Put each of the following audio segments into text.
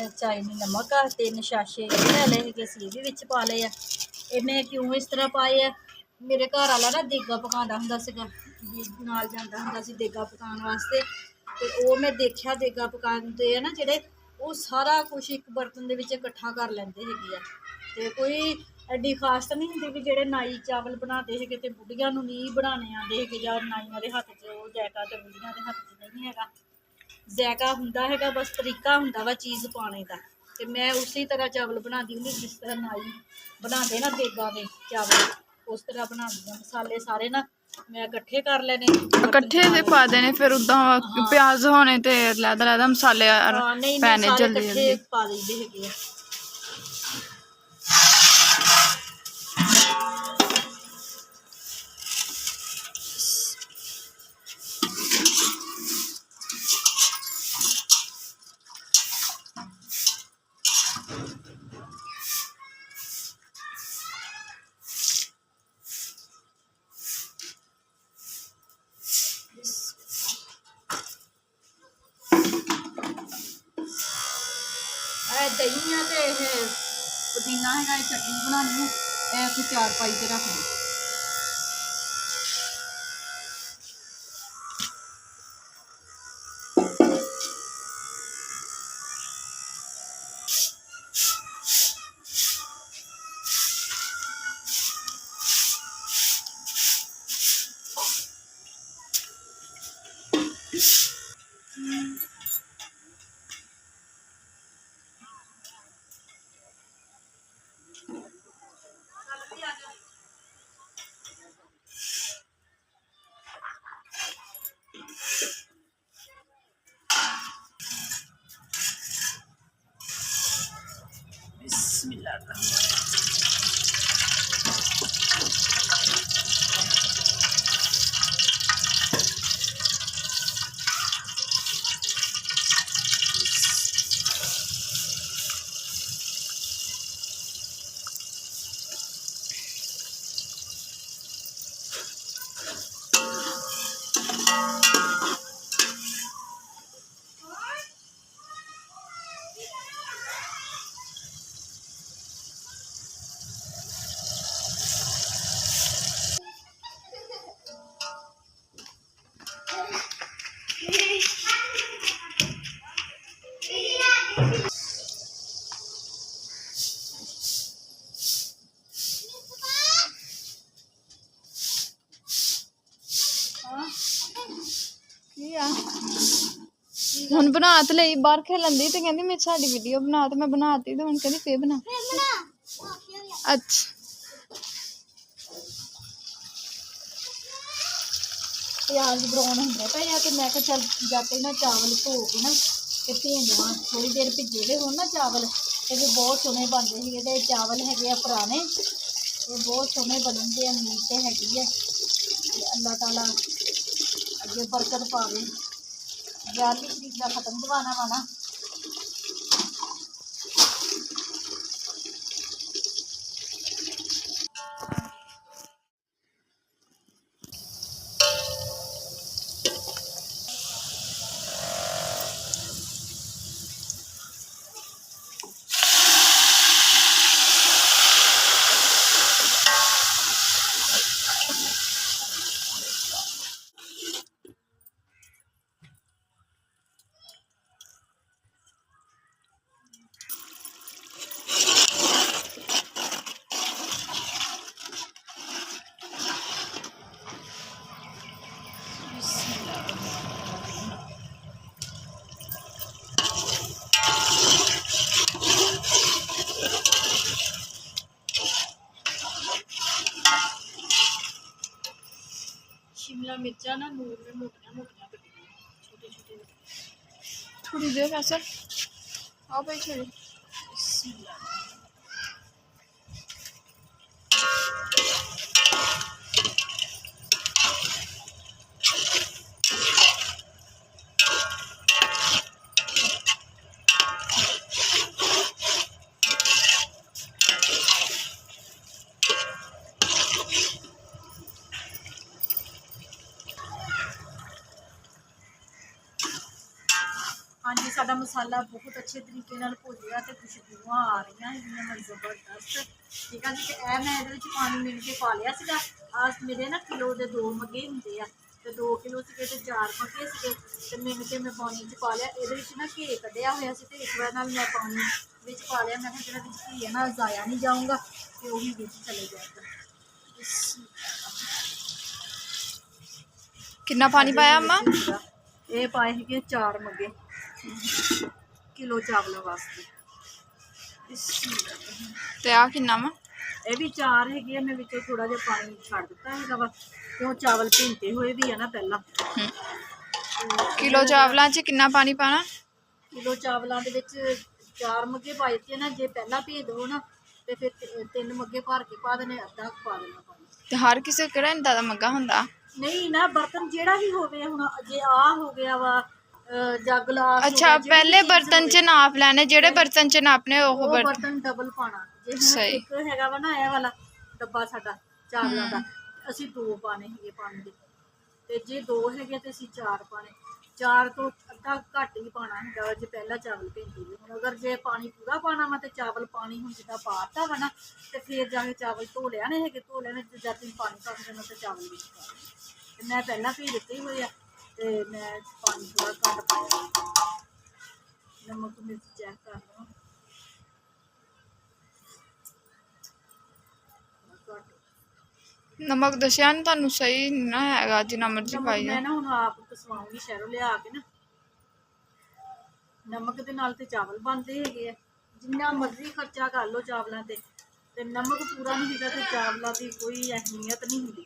ਚਾਈਨੀ ਨਮਕ ਆ 3 ਸਾਸ਼ੇ ਲੈ ਲਏ ਹੈਗੇ ਸੀ, ਇਹ ਵੀ ਵਿੱਚ ਪਾ ਲਏ ਆ। ਇਹਨੇ ਕਿਉਂ ਇਸ ਤਰ੍ਹਾਂ ਪਾਏ ਆ, ਮੇਰੇ ਘਰ ਵਾਲਾ ਨਾ ਦੇਗਾ ਪਕਾਉਂਦਾ ਹੁੰਦਾ ਸੀਗਾ, ਨਾਲ ਜਾਂਦਾ ਹੁੰਦਾ ਸੀ ਦੇਗਾ ਪਕਾਉਣ ਵਾਸਤੇ। ਤੇ ਉਹ ਮੈਂ ਦੇਖਿਆ ਦੇਗਾ ਪਕਾਉਂਦੇ ਆ ਨਾ ਜਿਹੜੇ, ਉਹ ਸਾਰਾ ਕੁਛ ਇੱਕ ਬਰਤਨ ਦੇ ਵਿੱਚ ਇਕੱਠਾ ਕਰ ਲੈਂਦੇ ਹੈਗੇ ਆ। ਤੇ ਕੋਈ ਐਡੀ ਖਾਸ ਤਾਂ ਨਹੀਂ ਹੁੰਦੀ ਵੀ ਜਿਹੜੇ ਨਾਈ ਚਾਵਲ ਬਣਾਉਂਦੇ ਹੈਗੇ ਤੇ ਬੁੱਢੀਆਂ ਨੂੰ ਨਹੀਂ ਬਣਾਉਣੇ ਆਉਂਦੇ ਹੈਗੇ, ਜਾਂ ਨਾਈਆਂ ਦੇ ਹੱਥ 'ਚ ਉਹ ਜਾਇਕਾ ਤੇ ਬੁੱਢੀਆਂ ਦੇ ਹੱਥ 'ਚ ਨਹੀਂ ਹੈਗਾ। ਜਾਇਕਾ ਹੁੰਦਾ ਹੈਗਾ, ਬਸ ਤਰੀਕਾ ਹੁੰਦਾ ਵਾ ਚੀਜ਼ ਪਾਉਣੇ ਦਾ। ਤੇ ਮੈਂ ਉਸੇ ਤਰ੍ਹਾਂ ਚਾਵਲ ਬਣਾਉਂਦੀ ਹੁੰਦੀ ਜਿਸ ਤਰ੍ਹਾਂ ਨਾਈ ਬਣਾਉਂਦੇ ਨਾ ਦੇਗਾ ਦੇ ਚਾਵਲ, ਉਸ ਤਰ੍ਹਾਂ ਬਣਾਉਂਦੀ ਹਾਂ। ਮਸਾਲੇ ਸਾਰੇ ਨਾ ਮੈਂ ਇਕੱਠੇ ਕਰ ਲੈਣੇ, ਇਕੱਠੇ ਦੇ ਪਾ ਦੇਣੇ, ਫਿਰ ਉਦਾਂ ਪਿਆਜ਼ ਹੋਣੇ ਤੇ ਲਹਿਦਾ ਮਸਾਲੇ ਪੈਣੇ ਜਲਦੀ ਇਕੱਠੇ ਪਾ ਦਿੰਦੇ ਹੈਗੇ ਆ। ਦਹੀਂ ਆ ਤੇ ਇਹ ਪੁਦੀਨਾ ਹੈਗਾ, ਇਹ ਚਟਨੀ ਬਣਾਉਣੀ ਹੈ, ਇਹ ਕੋਈ 4 ਪਾਈ ਤੇ ਰੱਖ ਲਓ। ਹੁਣ ਬਣਾ ਤੇ ਲਈ, ਬਾਹਰ ਖੇਲਣ ਦੀ ਤੇ ਕਹਿੰਦੀ ਮੈਂ ਸਾਡੀ ਵੀਡੀਓ ਬਣਾ, ਤੇ ਮੈਂ ਬਣਾਤੀ ਤੇ ਹੁਣ ਕਹਿੰਦੀ ਫੇਰ ਬਣਾ। ਅੱਛਾ ਪਿਆਜ਼ ਬਰਾਉਨ ਹੁੰਦੇ ਪਏ ਆ, ਤੇ ਮੈਂ ਕਿਹਾ ਚੱਲ ਜਾਤੇ ਨਾ ਚਾਵਲ ਧੋ ਕੇ ਨਾ ਤੇ ਭੇਜ ਦੇਵਾਂ, ਥੋੜੀ ਦੇਰ ਭਿੱਜੇ ਦੇ ਹੋਣ ਨਾ ਚਾਵਲ, ਤੇ ਵੀ ਬਹੁਤ ਸੋਹਣੇ ਬਣਦੇ ਸੀਗੇ। ਤੇ ਚਾਵਲ ਹੈਗੇ ਆ ਪੁਰਾਣੇ, ਇਹ ਬਹੁਤ ਸੋਹਣੇ ਬਣਦੇ ਆ, ਮੀਟ ਤੇ ਹੈਗੀ ਆ। ਤੇ ਅੱਲਾਹ ਤਾਲਾ ਅੱਗੇ ਬਰਕਤ ਪਾਵੇ, 11ਵੀਂ ਤਰੀਕ ਦਾ ਖਤਮ ਦਵਾਨਾ ਵਾ ਨਾ। शिमला मिर्चा ना नूर में मोटिया मोटिया कटी, छोटे छोटे। थोड़ी देर ऐसा आओ भाई छोड़ी। ਹਾਂਜੀ ਸਾਡਾ ਮਸਾਲਾ ਬਹੁਤ ਅੱਛੇ ਤਰੀਕੇ ਨਾਲ ਭੁੱਜ ਗਿਆ ਤੇ ਖੁਸ਼ਬੂਆਂ ਆ ਰਹੀਆਂ ਹੈਗੀਆਂ ਮੈਂ ਜ਼ਬਰਦਸਤ। ਠੀਕ ਆ ਜੀ, ਤੇ ਇਹ ਮੈਂ ਇਹਦੇ ਵਿੱਚ ਪਾਣੀ ਮਿਣ ਕੇ ਪਾ ਲਿਆ ਸੀਗਾ। ਮੇਰੇ ਨਾ ਕਿਲੋ ਦੇ 2 ਮੱਗੇ ਹੁੰਦੇ ਆ, ਤੇ 2 ਕਿਲੋ ਸੀਗੇ ਤੇ 4 ਮੱਗੇ ਸੀਗੇ, ਤੇ ਮਿਣ ਕੇ ਮੈਂ ਪਾਣੀ 'ਚ ਪਾ ਲਿਆ। ਇਹਦੇ ਵਿੱਚ ਨਾ ਘੇ ਕੱਢਿਆ ਹੋਇਆ ਸੀ ਤੇ ਇੱਕ ਵਾਰ ਨਾਲ ਮੈਂ ਪਾਣੀ ਵਿੱਚ ਪਾ ਲਿਆ। ਮੈਂ ਕਿਹਾ ਜਿਹੜਾ ਵਿੱਚ ਘੀ ਹੈ ਨਾ ਜ਼ਾਇਆ ਨਹੀਂ ਜਾਊਗਾ ਤੇ ਉਹ ਵੀ ਵਿੱਚ ਚਲੇ ਜਾਏਗਾ। ਕਿੰਨਾ ਪਾਣੀ ਪਾਇਆ ਅम्मा? ਇਹ ਪਾਏ ਸੀਗੇ 4 ਮੱਗੇ ਕਿਲੋ ਚਾਵਲਾਂ ਵਾਸਤੇ। ਤੇ ਆ ਕਿੰਨਾ ਵਾ? ਇਹ ਵੀ 4 ਹੈਗੇ ਆ। ਮੈਂ ਵਿੱਚੋਂ ਥੋੜਾ ਜਿਹਾ ਪਾਣੀ ਛੱਡ ਦਿੱਤਾ ਹੈਗਾ ਵਾ ਕਿਉਂ ਚਾਵਲ ਭਿੰਤੇ ਹੋਏ ਵੀ ਆ ਨਾ ਪਹਿਲਾਂ। ਕਿਲੋ ਚਾਵਲਾਂ 'ਚ ਕਿੰਨਾ ਪਾਣੀ ਪਾਣਾ? ਕਿਲੋ ਚਾਵਲਾਂ ਦੇ ਵਿੱਚ 4 ਮੱਗੇ ਪਾ ਦਿੱਤੇ ਨਾ। ਜੇ ਪਹਿਲਾਂ ਭੇਜ ਦੋ ਨਾ ਤੇ ਫਿਰ 3 ਮੱਗੇ ਭਰ ਕੇ ਪਾ ਦੇਣੇ, ਅੱਧਾ ਪਾ ਦੇਣਾ ਪਾਣੀ। ਤੇ ਹਰ ਕਿਸੇ ਕਿਹੜਾ ਇੰਦਾ ਦਾ ਮੱਗਾ ਹੁੰਦਾ? ਨਹੀਂ ਨਾ, ਬਰਤਨ ਜਿਹੜਾ ਵੀ ਹੋਵੇ। ਹੁਣ ਜੇ ਆ ਹੋ ਗਿਆ ਵਾ ਜੱਗ ਗਲਾਸ। ਅੱਛਾ, ਪਹਿਲੇ ਬਰਤਨ 'ਚ ਨਾਪ ਲੈਣੇ, ਜਿਹੜੇ ਬਰਤਨ 'ਚ ਨਾਪਨੇ ਉਹ ਬਰਤਨ ਡਬਲ ਪਾਣਾ। ਜੇ ਹੁਣ ਇੱਕ ਹੈਗਾ ਵਾ ਨਾ ਇਹ ਵਾਲਾ ਡੱਬਾ ਸਾਡਾ ਚਾਵਲਾਂ ਦਾ, ਅਸੀਂ 2 ਪਾਣੇ ਹੈਗੇ ਪਾਣੀ ਦੇ, ਤੇ ਜੇ 2 ਹੈਗੇ ਤੇ ਅਸੀਂ 4 ਪਾਣੇ। 4 ਤੋਂ ਅੱਧਾ ਘੱਟ ਹੀ ਪਾਣਾ ਹੈਗਾ ਜੇ ਪਹਿਲਾਂ ਚਾਵਲ ਭੇਜੇ। ਹੁਣ ਅਗਰ ਜੇ ਪਾਣੀ ਪੂਰਾ ਪਾਣਾ ਵਾ ਤੇ ਚਾਵਲ ਪਾਣੀ ਹੁਣ ਜਿੱਦਾਂ ਪਾਤਾ ਵਾ ਨਾ ਤੇ ਫਿਰ ਜਾ ਕੇ ਚਾਵਲ ਧੋ ਲੈਣੇ ਹੈਗੇ। ਧੋ ਲੈਣੇ ਤੇ ਜਦ ਤੁਸੀਂ ਪਾਣੀ ਪਾ ਦੇਣਾ ਤੇ ਚਾਵਲ ਵਿੱਚ ਪਾ ਦੇਣੇ। ਤੇ ਮੈਂ ਪਹਿਲਾਂ ਭੇਜ ਦਿੱਤੇ ਹੋਏ ਆ ਤੇ ਮੈਂ ਪਾਣੀ ਥੋੜਾ ਘੱਟ ਪਾਇਆ। ਨਮਕ ਮਿਰਚ ਚੈੱਕ ਕਰ ਲਵਾਂ। ਨਮਕ ਦੱਸਿਆ ਨੀ ਤੁਹਾਨੂੰ? ਸਹੀ ਨਹੀਂ ਨਾ ਹੈਗਾ, ਜਿੰਨਾ ਮਰਜ਼ੀ ਪਾਈ ਜਾ। ਮੈਂ ਨਾ ਹੁਣ ਆਪ ਕਸਵਾਉਂਗੀ ਸ਼ਹਿਰੋਂ ਲਿਆ ਕੇ ਨਾ। ਨਮਕ ਦੇ ਨਾਲ ਤੇ ਚਾਵਲ ਬਣਦੇ ਹੈਗੇ ਆ। ਜਿੰਨਾ ਮਰਜ਼ੀ ਖਰਚਾ ਕਰ ਲਓ ਚਾਵਲਾਂ ਤੇ ਨਮਕ ਪੂਰਾ ਨਹੀਂ ਹੁੰਦਾ ਤੇ ਚਾਵਲਾਂ ਦੀ ਕੋਈ ਅਹਿਮੀਅਤ ਨਹੀਂ ਹੁੰਦੀ।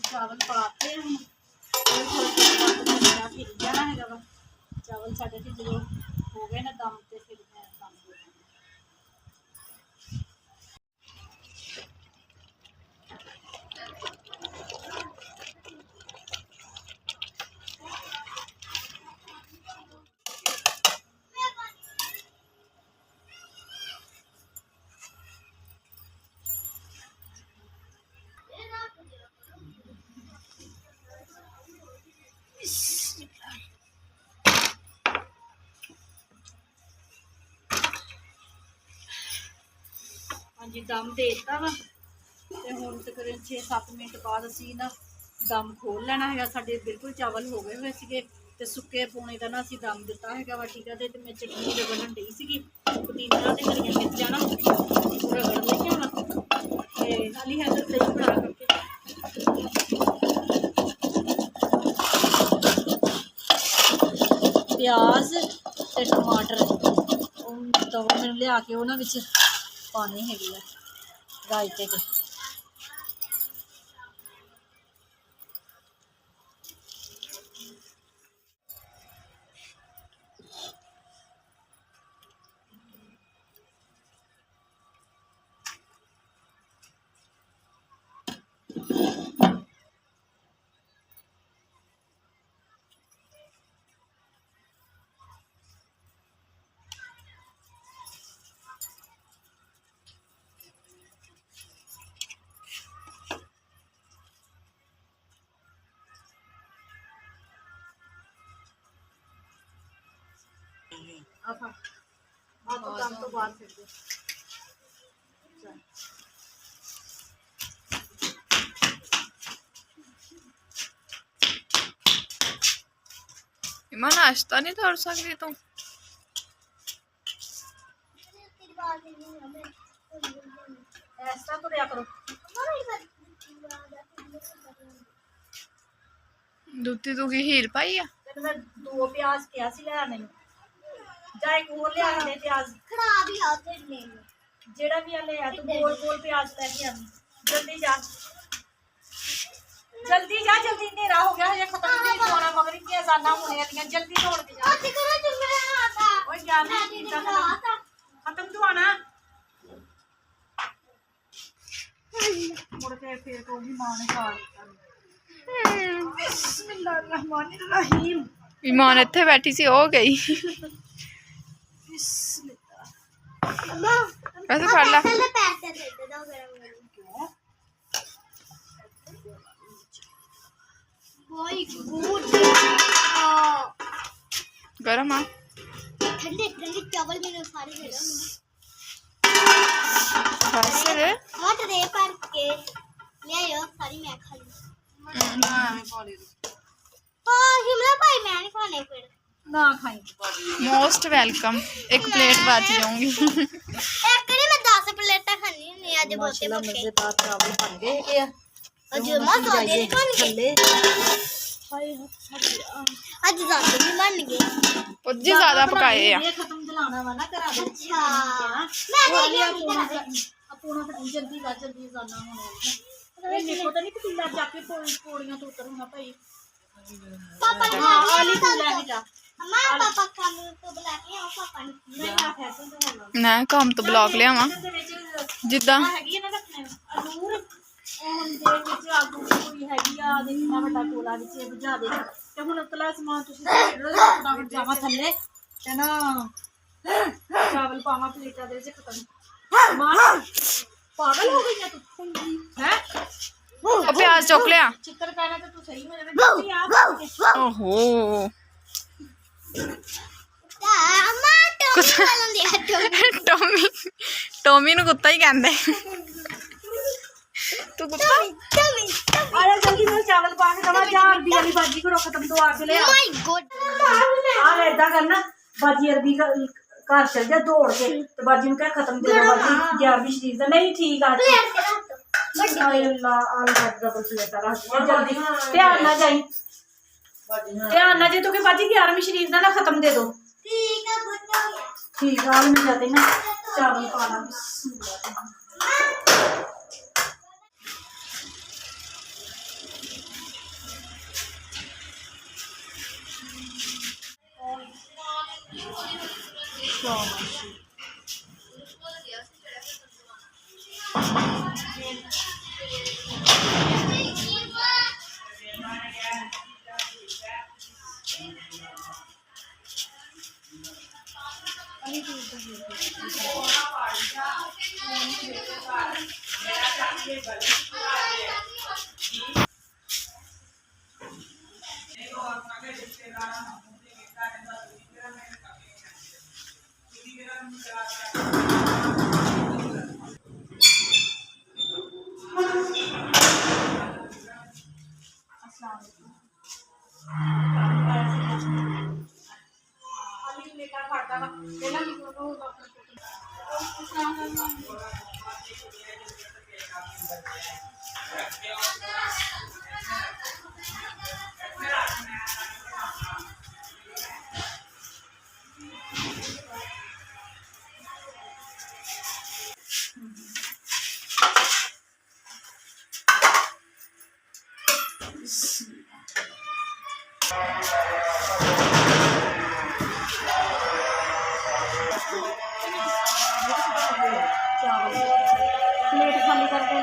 चावल पाते हैं हम फिर जाना है वा। चावल साढ़े फिर जो हो गए ना दम तो फिर मैं दम हाँ जी दम दे दिता वा। तो हुण तकरीबन 6-7 मिनट बाद असी ना दम खोल लेना है। साडे बिल्कुल चावल हो गए हुए थे तो सुके पौने का ना असी दम दिता है वा। ठीक है, तो मैं चटनी रगड़न डी सी पुदीना ते हरियां मिर्चां ना रगड़ लिया वा। खाली है तो दही बना करके प्याज ते टमाटर तो मैंने लिया के उन्होंने विच पाने है रायते के। ਆਹ ਤੋਂ ਕੰਮ ਤੋਂ ਬਾਅਦ ਫਿਰ ਦੇ इमा नाश्ता नहीं तोड़ सकती तू? ऐसा तो दिया करो। दुत्ती तू की हीर पाई है? तेन मैं 2 प्याज किया सी लेने जाए और ले आने प्याज खराब ही आते ने जेड़ा भी ले आ तू गोल गोल प्याज लेके आनी जल्दी जा जल्दी नेरा हो गया है खत्म नहीं होना मगर इतनी आसाना होने वाली जल्दी तोड़ के जा करो जो मेरा आता ओए यार खत्म तो आना मुड़ के फिर तो भी मां ने खा बिस्मिल्लाहिर्रहमानिर्रहीम ईमान इत्थे बैठी सी हो गई वैसे पढ़ ला गरम आ ठंडे ठंडे चावल मैंने सारे दे दो बस रे मत दे पर के ले आयो सारी मैं खा लूं हां हिमला भाई मैं नहीं खाने फिर ना खाई मोस्ट वेलकम एक प्लेट बच जाऊंगी एक नहीं मैं 10 प्लेटां खानी नहीं आज बहुते माशाल्लाह भूखे मजेदार चावल बन गए क्या आज मस्त दे खाने थल्ले आज ज्यादा भी बन गए पुज्जी ज्यादा पकाए आ ये खत्म जलाना वा ना करा दे अच्छा मैं लिया पूरा जल्दी जाना होने ये देखो तो नहीं पतीला जाके पौड़ियां तो उतर होना भाई पापा ने आली तू ले जा अम्मा पापा काम तो बुला के आओ पापा ने नहीं आ फैशन तो होना ना काम तो ब्लॉग लियावा जिद्दां ਹੈਗੀ ਨਾ ਰੱਖਣੇ ਅਨੂਰ ਉਹ ਦੇ ਵਿੱਚ ਆਗੂ ਪੂਰੀ ਹੈਗੀ ਆ ਦੇ ਕਿੰਨਾ ਵੱਡਾ ਕੋਲਾ ਵਿੱਚ ਇਹ ਬੁਝਾ ਦੇ ਤੇ ਹੁਣ ਉਤਲਾ ਸਮਾਨ ਤੁਸੀਂ ਫਟਾਫਟ ਜਾਵਾ ਥੱਲੇ ਤੇ ਨਾ ਚਾਵਲ ਪਾਵਾਂ ਪਲੇਟਾਂ ਦੇ ਵਿੱਚ ਖਤਮ ਮਾਂ ਪਾਗਲ ਹੋ ਗਈ ਆ ਤੂੰ ਹੈ ओ प्याज चुक लिया ਚਿੱਤਰ ਕਹਿਣਾ ਤੇ ਤੂੰ ਸਹੀ ਹੋ ਜਾਵੇਂ ਤੁਸੀਂ ਆਪ ओहो अम्मा टोमी वालों दे टॉमी टॉमी नु कुत्ता ही कहंदे तू कुत्ता टोमी ਆਇਆ ਜਲਦੀ ਨਾਲ ਚਾਵਲ ਪਾ ਕੇ ਦਵਾ ਜਾਂ ਅਰਬੀ ਵਾਲੀ ਬਾਜੀ ਕੋਲ ਖਤਮ ਤੋਂ ਆ ਕੇ ਲੈ ਆ माय गॉड ਆ ਲੈ ਇਦਾਂ ਕਰਨਾ ਬਾਜੀ ਅਰਬੀ ਘਰ ਚਲ ਜਾ ਦੌੜ ਕੇ ਤੇ ਬਾਜੀ ਨੂੰ ਕਹਿ ਖਤਮ ਦੇ ਦੋ ਬਾਜੀ 11ਵੀਂ ਸ਼ਰੀਫ ਦਾ ਨਹੀਂ ਠੀਕ ਆ प्लेट के रख दो ਆਏ ਅੱਲਾ ਆਲ ਡਬਲ ਪਲੇਟ ਰੱਖ ਜਲਦੀ ਧਿਆਨ ਨਾਲ ਜਾਈ ਧਿਆਨ ਨਾਲ ਜੇ ਤੂੰ ਕਿ ਬਾਜੀ 11ਵੀਂ ਸ਼ਰੀਫ ਦਾ ਨਾ ਖਤਮ ਦੇ ਦੋ ठीक है बुट्टा हो गया ठीक है मैं जाते ना चावल पाना बिस्मिल्लाह प्लेट खाली करके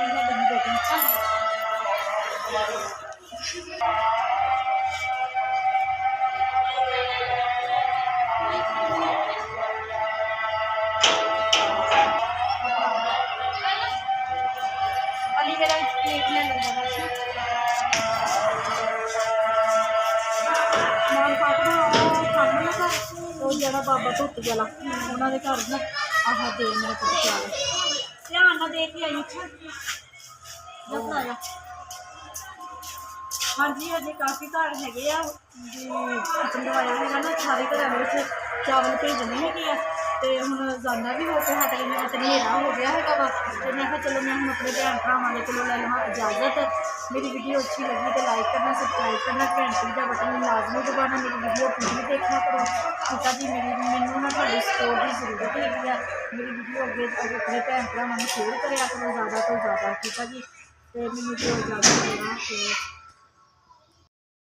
अली मेरा प्लेट ले लूंगा नान पापड़ा खाने लगा तो जल्दी ਵਾ ਬਾਬਾ ਧੋਤੀ ਵਾਲਾ, ਉਹਨਾਂ ਦੇ ਘਰ ਨਾ ਆਹ ਦੇ ਮੇਰੇ ਪੁੱਤ ਪਿਆਰ ਧਿਆਨ ਨਾਲ ਦੇਖ ਕੇ ਆਈ ਇੱਥੇ ਜਦ ਆਇਆ। ਹਾਂਜੀ ਹਜੇ ਕਾਫੀ ਘਰ ਹੈਗੇ ਆ ਜੀ, ਕਿਚਨ ਦਵਾਇਆ ਹੈਗਾ ਨਾ, ਸਾਰੇ ਘਰਾਂ ਦੇ ਵਿੱਚ ਚਾਵਲ ਭੇਜਣੇ ਹੈਗੇ ਆ। ਤੇ ਹੁਣ ਜਾਣਾ ਵੀ ਹੋ ਕੇ ਹਟ ਗਈ, ਤੇ ਹਨੇਰਾ ਹੋ ਗਿਆ ਹੈਗਾ ਵਾ। ਤੇ ਮੈਂ ਕਿਹਾ ਚਲੋ ਮੈਂ ਹੁਣ ਆਪਣੇ ਭੈਣ ਭਰਾਵਾਂ ਦੇ ਕੋਲੋਂ ਲੈ ਲਵਾਂ ਇਜਾਜ਼ਤ। ਮੇਰੀ ਵੀਡੀਓ ਅੱਛੀ ਲੱਗੀ ਤੇ ਲਾਈਕ ਕਰਨਾ, ਸਬਸਕ੍ਰਾਈਬ ਕਰਨਾ, ਘੰਟੀ ਦਾ ਬਟਨ ਲਾਜ਼ਮੀ ਦਬਾਉਣਾ। ਮੇਰੀ ਵੀਡੀਓ ਪੂਰੀ ਦੇਖਿਆ ਕਰੋ ਠੀਕ ਆ ਜੀ। ਮੈਨੂੰ ਨਾ ਤੁਹਾਡੀ ਸਪੋਰਟ ਦੀ ਜ਼ਰੂਰਤ ਹੈਗੀ ਆ। ਮੇਰੀ ਵੀਡੀਓ ਅੱਗੇ ਆਪਣੇ ਭੈਣ ਭਰਾਵਾਂ ਨੂੰ ਸ਼ੇਅਰ ਕਰਿਆ ਕਰੋ ਜ਼ਿਆਦਾ ਤੋਂ ਜ਼ਿਆਦਾ ਠੀਕ ਆ ਜੀ। ਤੇ ਮੈਨੂੰ ਦਿਓ ਇਜਾਜ਼ਤ ਦੇਣਾ ਤੇ